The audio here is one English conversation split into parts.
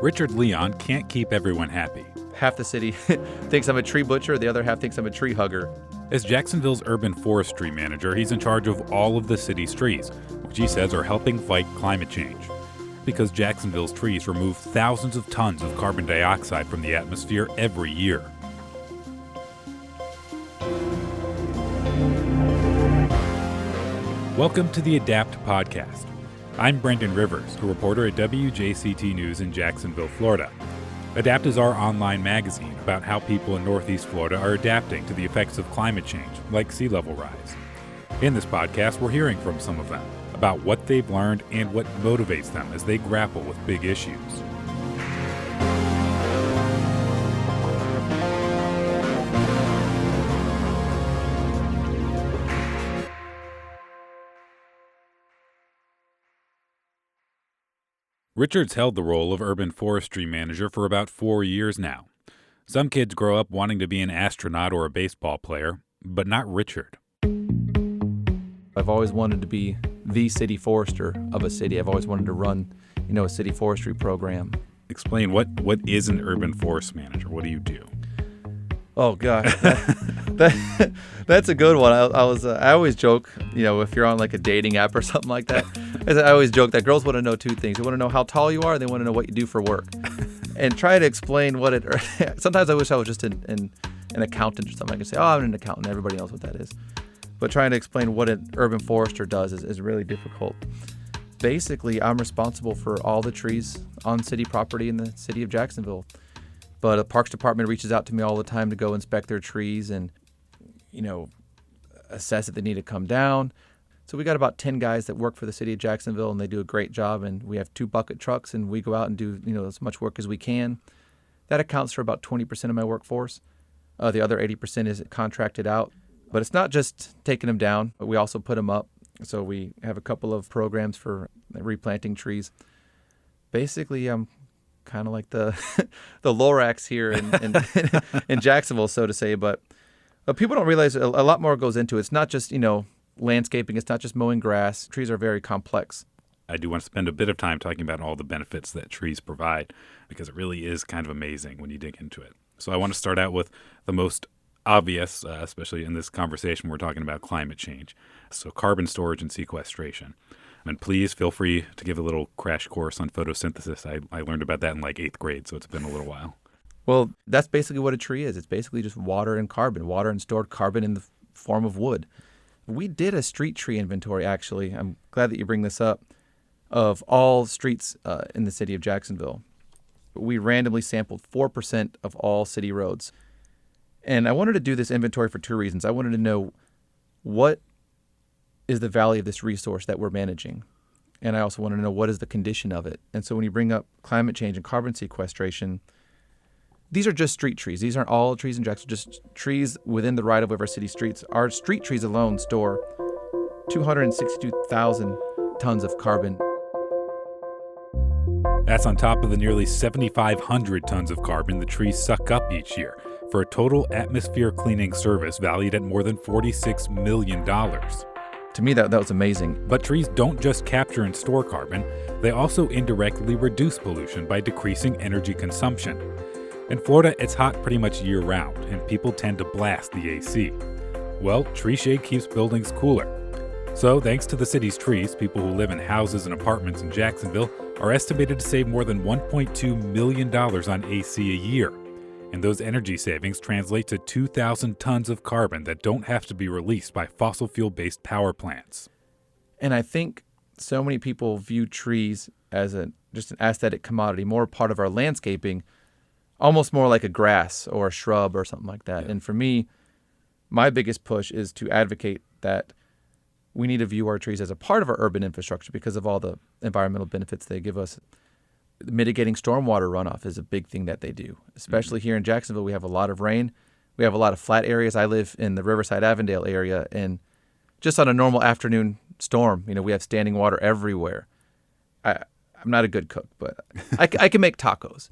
Richard Leon can't keep everyone happy. Half the city thinks I'm a tree butcher, the other half thinks I'm a tree hugger. As Jacksonville's urban forestry manager, he's in charge of all of the city's trees, which he says are helping fight climate change. Because Jacksonville's trees remove thousands of tons of carbon dioxide from the atmosphere every year. Welcome to the Adapt podcast. I'm Brendan Rivers, a reporter at WJCT News in Jacksonville, Florida. Adapt is our online magazine about how people in Northeast Florida are adapting to the effects of climate change, like sea level rise. In this podcast, we're hearing from some of them about what they've learned and what motivates them as they grapple with big issues. Richard's held the role of urban forestry manager for about 4 years now. Some kids grow up wanting to be an astronaut or a baseball player, but not Richard. I've always wanted to be the city forester of a city. I've always wanted to run, a city forestry program. Explain what is an urban forest manager? What do you do? Oh gosh, that's a good one. I always joke, if you're on like a dating app or something like that, I always joke that girls want to know two things. They want to know how tall you are, and they want to know what you do for work. And try to explain what it. Sometimes I wish I was just an accountant or something. I could say, oh, I'm an accountant. Everybody knows what that is. But trying to explain what an urban forester does is really difficult. Basically, I'm responsible for all the trees on city property in the city of Jacksonville. But the Parks Department reaches out to me all the time to go inspect their trees and, assess if they need to come down. So we got about 10 guys that work for the city of Jacksonville, and they do a great job. And we have 2 bucket trucks, and we go out and do, as much work as we can. That accounts for about 20% of my workforce. The other 80% is contracted out. But it's not just taking them down, but we also put them up. So we have a couple of programs for replanting trees. Basically, I'm kind of like the Lorax here in Jacksonville, so to say. But people don't realize a lot more goes into it. It's not just, landscaping. It's not just mowing grass. Trees are very complex. I do want to spend a bit of time talking about all the benefits that trees provide, because it really is kind of amazing when you dig into it. So I want to start out with the most obvious, especially in this conversation we're talking about climate change. So carbon storage and sequestration. And please feel free to give a little crash course on photosynthesis. I learned about that in like 8th grade, so it's been a little while. Well, that's basically what a tree is. It's basically just water and stored carbon in the form of wood. We did a street tree inventory, actually. I'm glad that you bring this up, of all streets in the city of Jacksonville. We randomly sampled 4% of all city roads. And I wanted to do this inventory for 2 reasons. I wanted to know what is the value of this resource that we're managing. And I also wanted to know what is the condition of it. And so when you bring up climate change and carbon sequestration, these are just street trees. These aren't all trees in Jacksonville, just trees within the right-of-way of our city streets. Our street trees alone store 262,000 tons of carbon. That's on top of the nearly 7,500 tons of carbon the trees suck up each year, for a total atmosphere cleaning service valued at more than $46 million. To me, that was amazing. But trees don't just capture and store carbon, they also indirectly reduce pollution by decreasing energy consumption. In Florida, it's hot pretty much year-round, and people tend to blast the AC. Well, tree shade keeps buildings cooler. So, thanks to the city's trees, people who live in houses and apartments in Jacksonville are estimated to save more than $1.2 million on AC a year. And those energy savings translate to 2,000 tons of carbon that don't have to be released by fossil fuel-based power plants. And I think so many people view trees as just an aesthetic commodity, more part of our landscaping, almost more like a grass or a shrub or something like that. Yeah. And for me, my biggest push is to advocate that we need to view our trees as a part of our urban infrastructure because of all the environmental benefits they give us. Mitigating stormwater runoff is a big thing that they do, especially here in Jacksonville. We have a lot of rain. We have a lot of flat areas. I live in the Riverside-Avondale area, and just on a normal afternoon storm, we have standing water everywhere. I'm not a good cook, but I can make tacos.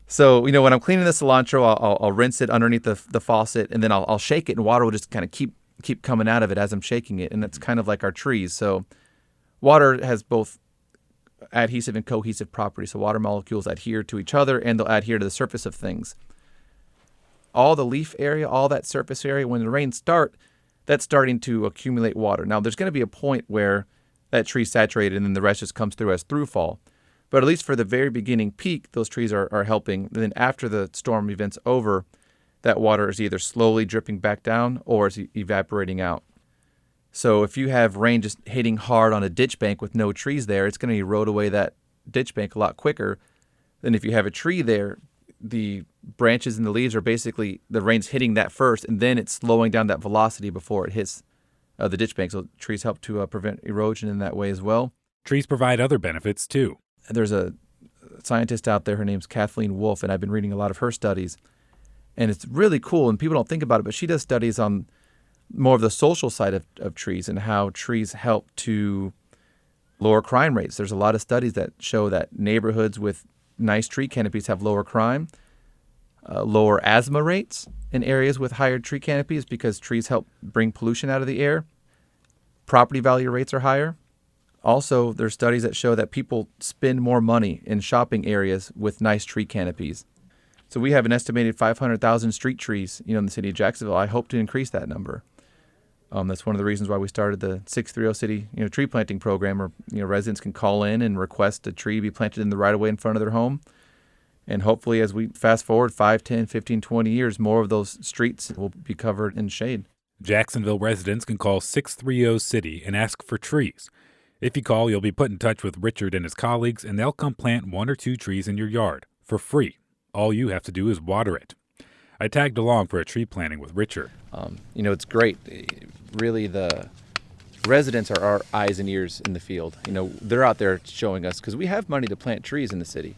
So, when I'm cleaning the cilantro, I'll rinse it underneath the faucet, and then I'll shake it, and water will just kind of keep coming out of it as I'm shaking it, and it's kind of like our trees. So water has both adhesive and cohesive properties. So water molecules adhere to each other and they'll adhere to the surface of things. All the leaf area, all that surface area, when the rains start, that's starting to accumulate water. Now, there's going to be a point where that tree's saturated and then the rest just comes through as throughfall. But at least for the very beginning peak, those trees are helping. And then after the storm event's over, that water is either slowly dripping back down or is evaporating out. So if you have rain just hitting hard on a ditch bank with no trees there, it's going to erode away that ditch bank a lot quicker than if you have a tree there. The branches and the leaves are basically, the rain's hitting that first, and then it's slowing down that velocity before it hits the ditch bank. So trees help to prevent erosion in that way as well. Trees provide other benefits too. There's a scientist out there, her name's Kathleen Wolfe, and I've been reading a lot of her studies. And it's really cool, and people don't think about it, but she does studies on more of the social side of trees and how trees help to lower crime rates. There's a lot of studies that show that neighborhoods with nice tree canopies have lower crime, lower asthma rates in areas with higher tree canopies because trees help bring pollution out of the air. Property value rates are higher. Also, there's studies that show that people spend more money in shopping areas with nice tree canopies. So we have an estimated 500,000 street trees, in the city of Jacksonville. I hope to increase that number. That's one of the reasons why we started the 630 City, tree planting program, where residents can call in and request a tree be planted in the right of way in front of their home. And hopefully, as we fast forward 5, 10, 15, 20 years, more of those streets will be covered in shade. Jacksonville residents can call 630 City and ask for trees. If you call, you'll be put in touch with Richard and his colleagues, and they'll come plant 1 or 2 trees in your yard for free. All you have to do is water it. I tagged along for a tree planting with Richard. It's great. Really, the residents are our eyes and ears in the field. They're out there showing us, because we have money to plant trees in the city.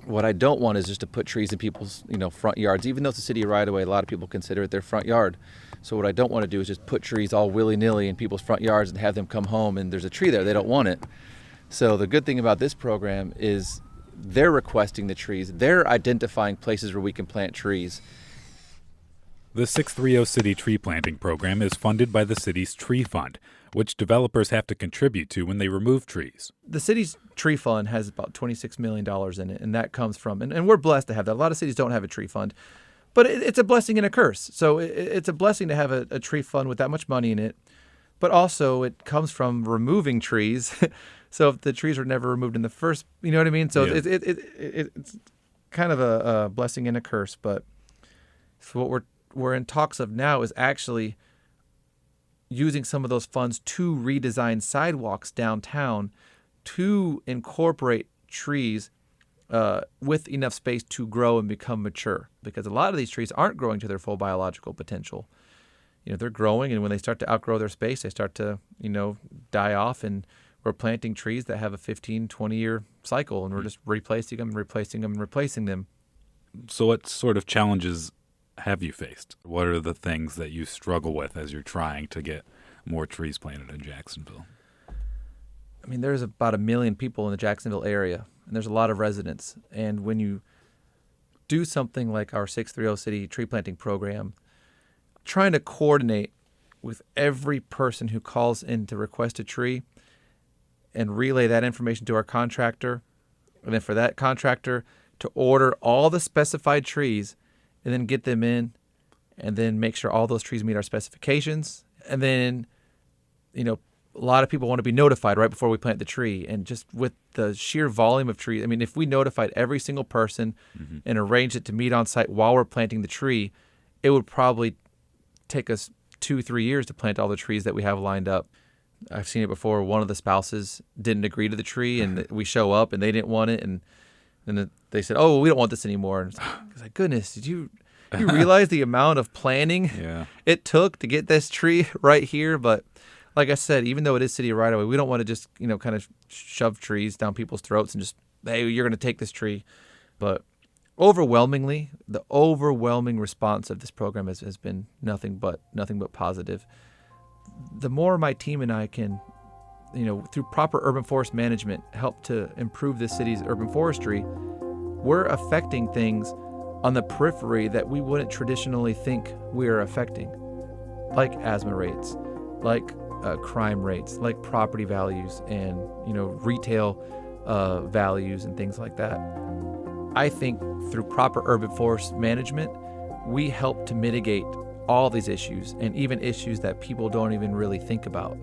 What I don't want is just to put trees in people's, front yards. Even though it's a city right away, a lot of people consider it their front yard. So what I don't want to do is just put trees all willy-nilly in people's front yards and have them come home and there's a tree there. They don't want it. So the good thing about this program is they're requesting the trees. They're identifying places where we can plant trees. The 630 City Tree Planting Program is funded by the city's tree fund, which developers have to contribute to when they remove trees. The city's tree fund has about $26 million in it, and that comes from, and we're blessed to have that. A lot of cities don't have a tree fund, but it's a blessing and a curse. So it's a blessing to have a tree fund with that much money in it, but also it comes from removing trees. So if the trees were never removed in the first, you know what I mean? So yeah. It's kind of a blessing and a curse, but so what we're in talks of now is actually using some of those funds to redesign sidewalks downtown to incorporate trees with enough space to grow and become mature. Because a lot of these trees aren't growing to their full biological potential. They're growing, and when they start to outgrow their space, they start to, die off, and we're planting trees that have a 15, 20-year cycle, and we're just replacing them. So what sort of challenges have you faced? What are the things that you struggle with as you're trying to get more trees planted in Jacksonville? I mean, there's about 1 million people in the Jacksonville area, and there's a lot of residents. And when you do something like our 630 City Tree Planting Program, trying to coordinate with every person who calls in to request a tree and relay that information to our contractor, and then for that contractor to order all the specified trees and then get them in, and then make sure all those trees meet our specifications. And then, a lot of people want to be notified right before we plant the tree. And just with the sheer volume of trees, I mean, if we notified every single person and arranged it to meet on site while we're planting the tree, it would probably take us 2-3 years to plant all the trees that we have lined up. I've seen it before. One of the spouses didn't agree to the tree, and we show up and they didn't want it, and then they said, "Oh, we don't want this anymore." And it's like, goodness, did you realize the amount of planning it took to get this tree right here? But like I said, even though it is city right away, we don't want to just kind of shove trees down people's throats and just, hey, you're going to take this tree. But overwhelmingly, the overwhelming response of this program has been nothing but positive. The more my team and I can, through proper urban forest management, help to improve the city's urban forestry, we're affecting things on the periphery that we wouldn't traditionally think we're affecting, like asthma rates, like crime rates, like property values and, retail values and things like that. I think through proper urban forest management, we help to mitigate all these issues and even issues that people don't even really think about.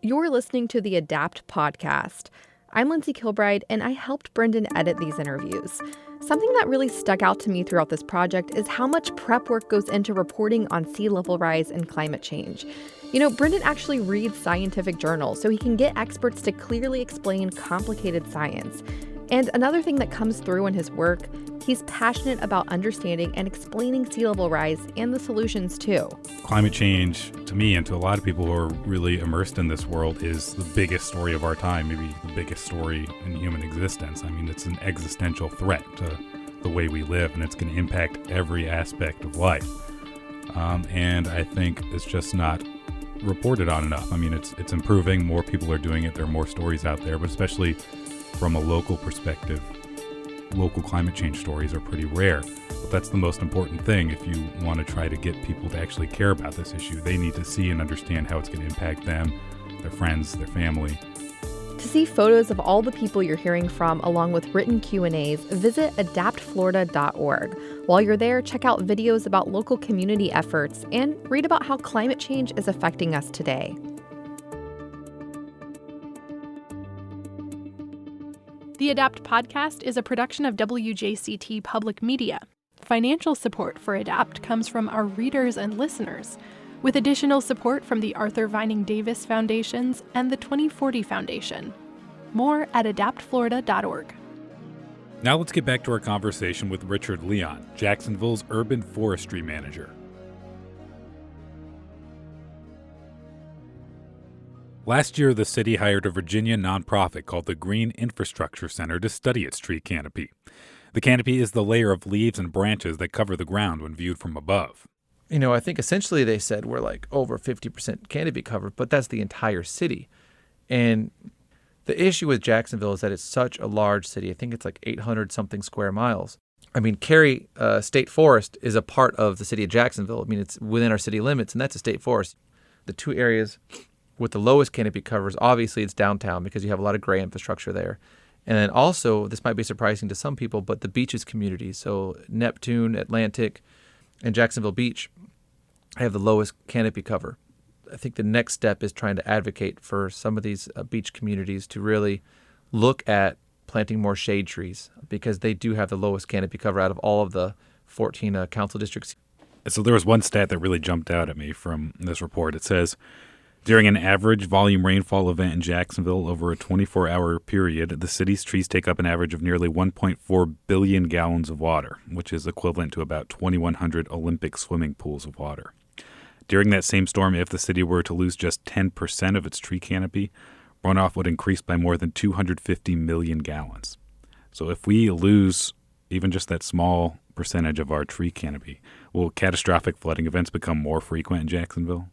You're listening to the Adapt podcast. I'm Lindsay Kilbride, and I helped Brendan edit these interviews. Something that really stuck out to me throughout this project is how much prep work goes into reporting on sea level rise and climate change. Brendan actually reads scientific journals so he can get experts to clearly explain complicated science. And another thing that comes through in his work, he's passionate about understanding and explaining sea level rise and the solutions too. Climate change, to me and to a lot of people who are really immersed in this world, is the biggest story of our time, maybe the biggest story in human existence. I mean, it's an existential threat to the way we live, and it's going to impact every aspect of life. And I think it's just not reported on enough. I mean, it's improving. More people are doing it. There are more stories out there, but especially from a local perspective, local climate change stories are pretty rare. But that's the most important thing. If you want to try to get people to actually care about this issue, they need to see and understand how it's going to impact them, their friends, their family. To see photos of all the people you're hearing from, along with written Q&As, visit adaptflorida.org. While you're there, check out videos about local community efforts and read about how climate change is affecting us today. The Adapt podcast is a production of WJCT Public Media. Financial support for Adapt comes from our readers and listeners, with additional support from the Arthur Vining Davis Foundations and the 2040 Foundation. More at adaptflorida.org. Now let's get back to our conversation with Richard Leon, Jacksonville's urban forestry manager. Last year, the city hired a Virginia nonprofit called the Green Infrastructure Center to study its tree canopy. The canopy is the layer of leaves and branches that cover the ground when viewed from above. I think essentially they said we're like over 50% canopy covered, but that's the entire city. And the issue with Jacksonville is that it's such a large city. I think it's like 800 something square miles. I mean, Cary State Forest is a part of the city of Jacksonville. I mean, it's within our city limits, and that's a state forest. The two areas with the lowest canopy covers, obviously it's downtown because you have a lot of gray infrastructure there. And then also, this might be surprising to some people, but the beaches communities, so Neptune, Atlantic, and Jacksonville Beach have the lowest canopy cover. I think the next step is trying to advocate for some of these beach communities to really look at planting more shade trees because they do have the lowest canopy cover out of all of the 14 council districts. So there was one stat that really jumped out at me from this report. It says, during an average volume rainfall event in Jacksonville over a 24-hour period, the city's trees take up an average of nearly 1.4 billion gallons of water, which is equivalent to about 2,100 Olympic swimming pools of water. During that same storm, if the city were to lose just 10% of its tree canopy, runoff would increase by more than 250 million gallons. So if we lose even just that small percentage of our tree canopy, will catastrophic flooding events become more frequent in Jacksonville?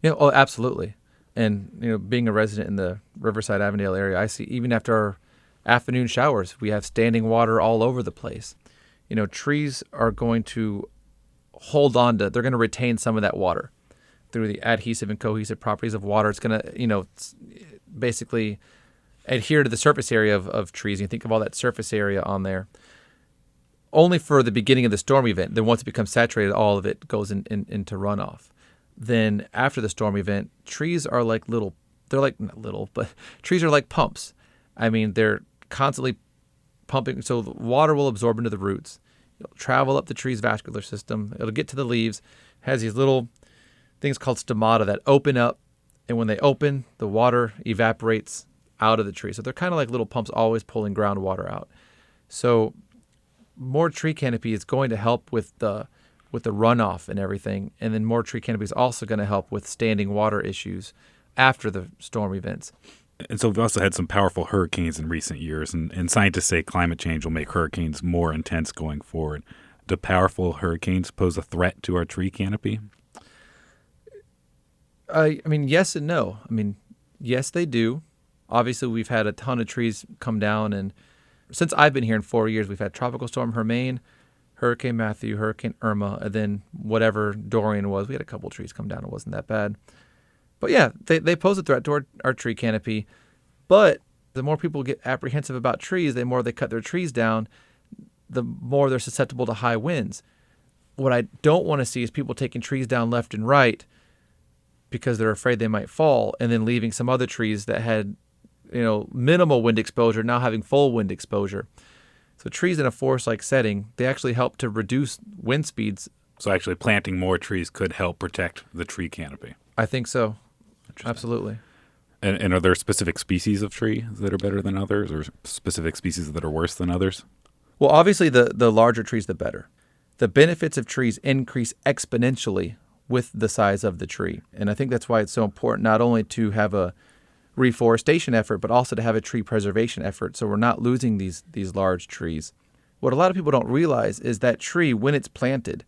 Oh, absolutely. And, being a resident in the Riverside Avondale area, I see even after our afternoon showers, we have standing water all over the place. Trees are going to they're going to retain some of that water through the adhesive and cohesive properties of water. It's going to, basically adhere to the surface area of trees. You think of all that surface area on there. Only for the beginning of the storm event. Then once it becomes saturated, all of it goes into runoff. Then after the storm event, trees are like trees are like pumps. I mean, they're constantly pumping. So the water will absorb into the roots. It'll travel up the tree's vascular system. It'll get to the leaves. It has these little things called stomata that open up. And when they open, the water evaporates out of the tree. So they're kind of like little pumps always pulling groundwater out. So more tree canopy is going to help with the runoff and everything. And then more tree canopy is also going to help with standing water issues after the storm events. And so we've also had some powerful hurricanes in recent years, and scientists say climate change will make hurricanes more intense going forward. Do powerful hurricanes pose a threat to our tree canopy? I mean, yes and no. I mean, yes, they do. Obviously, we've had a ton of trees come down, and since I've been here in 4 years, we've had Tropical Storm Hermine, Hurricane Matthew, Hurricane Irma, and then whatever Dorian was. We had a couple trees come down. It wasn't that bad. But yeah, they pose a threat to our tree canopy. But the more people get apprehensive about trees, the more they cut their trees down, the more they're susceptible to high winds. What I don't want to see is people taking trees down left and right because they're afraid they might fall, and then leaving some other trees that had minimal wind exposure now having full wind exposure. So trees in a forest-like setting, they actually help to reduce wind speeds. So actually planting more trees could help protect the tree canopy. I think so. Absolutely. And are there specific species of tree that are better than others, or specific species that are worse than others? Well, obviously the larger trees, the better. The benefits of trees increase exponentially with the size of the tree. And I think that's why it's so important not only to have a reforestation effort, but also to have a tree preservation effort, so we're not losing these large trees. What a lot of people don't realize is that tree, when it's planted,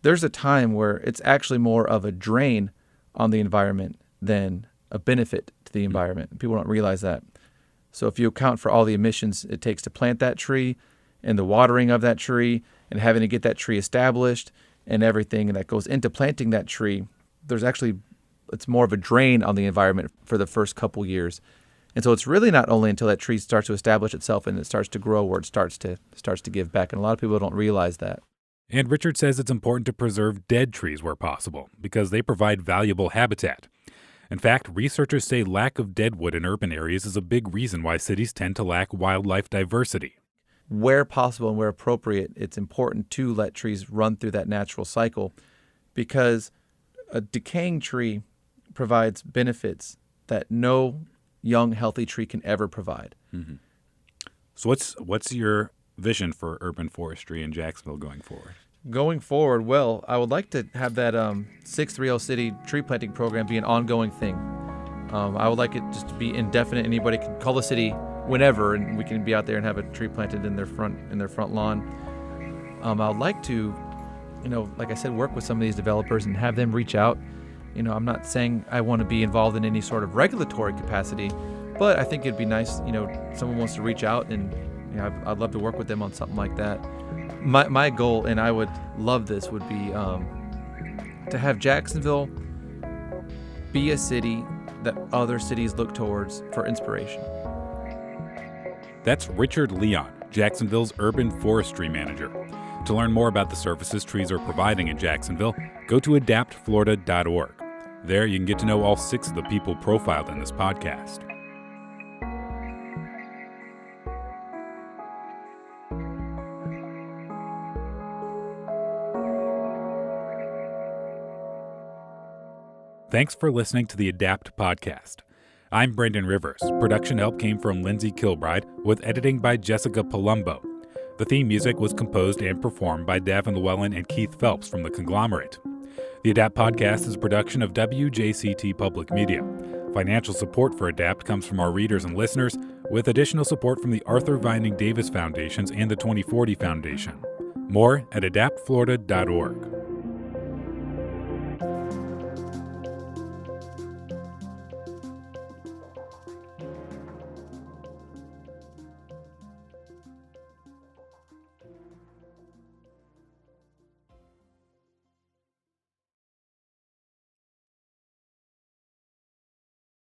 there's a time where it's actually more of a drain on the environment than a benefit to the environment. People don't realize that. So if you account for all the emissions it takes to plant that tree and the watering of that tree and having to get that tree established and everything that goes into planting that tree, it's more of a drain on the environment for the first couple years. And so it's really not only until that tree starts to establish itself and it starts to grow where it starts to give back. And a lot of people don't realize that. And Richard says it's important to preserve dead trees where possible because they provide valuable habitat. In fact, researchers say lack of deadwood in urban areas is a big reason why cities tend to lack wildlife diversity. Where possible and where appropriate, it's important to let trees run through that natural cycle because a decaying tree provides benefits that no young, healthy tree can ever provide. Mm-hmm. So what's your vision for urban forestry in Jacksonville going forward? Going forward, well, I would like to have that 630 City tree planting program be an ongoing thing. I would like it just to be indefinite. Anybody can call the city whenever, and we can be out there and have a tree planted in their front lawn. I would like to, like I said, work with some of these developers and have them reach out. I'm not saying I want to be involved in any sort of regulatory capacity, but I think it'd be nice, someone wants to reach out and I'd love to work with them on something like that. My goal, and I would love this, would be to have Jacksonville be a city that other cities look towards for inspiration. That's Richard Leon, Jacksonville's urban forestry manager. To learn more about the services trees are providing in Jacksonville, go to adaptflorida.org. There you can get to know all 6 of the people profiled in this podcast. Thanks for listening to the Adapt podcast. I'm Brendan Rivers. Production help came from Lindsay Kilbride, with editing by Jessica Palumbo. The theme music was composed and performed by Davin Llewellyn and Keith Phelps from The Conglomerate. The Adapt podcast is a production of WJCT Public Media. Financial support for Adapt comes from our readers and listeners, with additional support from the Arthur Vining Davis Foundations and the 2040 Foundation. More at adaptflorida.org.